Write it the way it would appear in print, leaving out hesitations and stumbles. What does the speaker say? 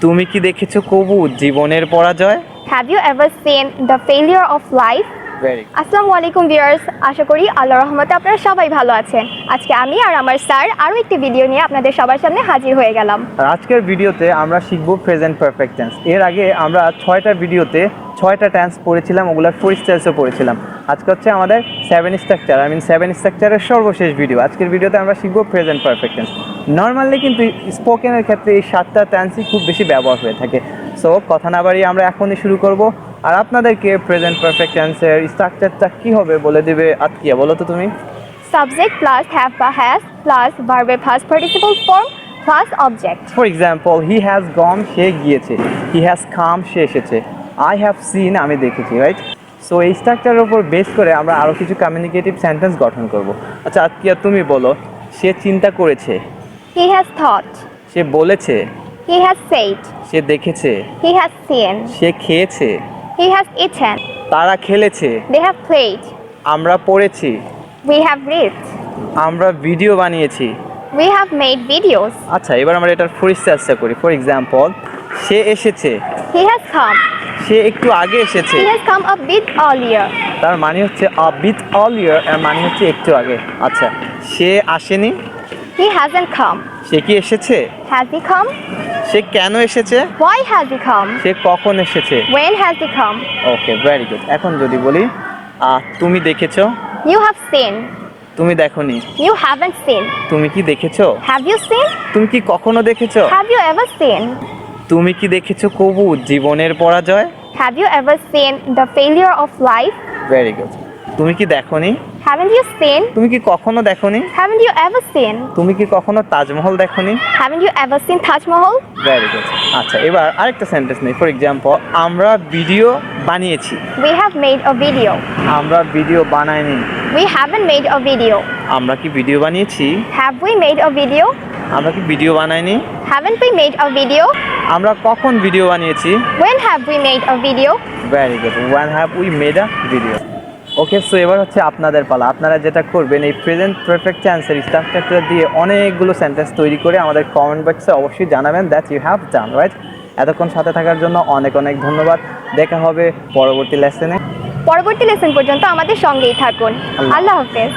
তুমি কি দেখেছো কবু জীবনের পরাজয়? Have you ever seen the failure of life? Very আসসালামু আলাইকুম ভিউয়ার্স, আশা করি আল্লাহর রহমতে আপনারা সবাই ভালো আছেন। আজকে আমি আর আমার স্যার আরও একটি ভিডিও নিয়ে আপনাদের সবার সামনে হাজির হয়ে গেলাম। আর আজকের ভিডিওতে আমরা শিখব প্রেজেন্ট পারফেক্ট টেন্স। এর আগে আমরা 6টা ভিডিওতে 6টা টেন্স পড়েছিলাম, ওগুলোর ফুল স্টেন্সও পড়েছিলাম। আজকে হচ্ছে আমাদের 7 স্ট্রাকচারের সর্বশেষ ভিডিও। আজকের ভিডিওতে আমরা শিখব প্রেজেন্ট পারফেক্ট টেন্স। নর্মালি কিন্তু স্পোকেনের ক্ষেত্রে এই 7টা টেন্সই খুব বেশি ব্যবহার হয়ে থাকে। সো কথা না বাড়িয়ে আমরা এখনই শুরু করব। আর আপনাদেরকে প্রেজেন্ট পারফেক্ট টেন্সের স্ট্রাকচারটা কী হবে বলে দেবে আতকিয়া। বলো তো তুমি। সাবজেক্ট প্লাস হ্যাভ বা হ্যাজ প্লাস ভার্বের first participle form plus object. For example, he has gone, সে গিয়েছে। হি হ্যাজ কাম, সে এসেছে। আই হ্যাভ সিন, আমি দেখেছি, রাইট? সো এই স্ট্রাকচারের উপর বেস করে আমরা আরও কিছু কমিউনিকেটিভ সেন্টেন্স গঠন করব। আচ্ছা আতকিয়া, তুমি বলো। সে চিন্তা করেছে। He has thought. সে বলেছে। He has said. সে দেখেছে। He has seen. সে খেয়েছে। He has eaten. তারা খেলেছে। They have played. আমরা পড়েছি। We have read. আমরা ভিডিও বানিয়েছি। We have made videos. আচ্ছা, এবার আমরা এটার ফুল চেষ্টা করি। ফর এক্সাম্পল, সে এসেছে। He has come. সে একটু আগে এসেছে। He has come a bit earlier. তার মানে হচ্ছে a bit earlier, এর মানে হচ্ছে একটু আগে। আচ্ছা, সে আসেনি। He hasn't come. সে কি এসেছে? Has he come? সে কেন এসেছে? Why has he come? সে কখন এসেছে? When has he come? Okay, very good. এখন যদি বলি তুমি দেখেছো। You have seen. তুমি দেখোনি। You haven't seen. তুমি কি দেখেছো? Have you seen? তুমি কি কখনো দেখেছো? Have you ever seen? তুমি কি দেখেছো কবু জীবনের পরাজয়? Have you ever seen the failure of life? Very good. তুমি কি দেখোনি? Haven't you seen? তুমি কি কখনো দেখোনি? Haven't you ever seen? তুমি কি কখনো তাজমহল দেখোনি? Haven't you ever seen Taj Mahal? Very good. আচ্ছা, এবার আরেকটা সেন্টেন্স নেই। ফর এক্সাম্পল, আমরা ভিডিও বানিয়েছি। We have made a video. আমরা ভিডিও বানাইনি। We haven't made a video. আমরা কি ভিডিও বানিয়েছি? Have we made a video? আমরা কি ভিডিও বানাইনি? Haven't we made a video? আমরা কখন ভিডিও বানিয়েছি? When have we made a video? Very good. One have we made a video. Okay, so এবার হচ্ছে আপনাদের পালা। আপনারা যেটা করবেন, এই প্রেজেন্ট পারফেক্ট টেন্সের স্ট্রাকচারটা দিয়ে অনেকগুলো সেন্টেন্স তৈরি করে আমাদের কমেন্ট বক্সে অবশ্যই জানাবেন that you have done, right? এতক্ষণ সাথে থাকার জন্য অনেক অনেক ধন্যবাদ। দেখা হবে পরবর্তী লেসনে। পরবর্তী লেসন পর্যন্ত আমাদের সঙ্গেই থাকুন। আল্লাহ হাফেজ।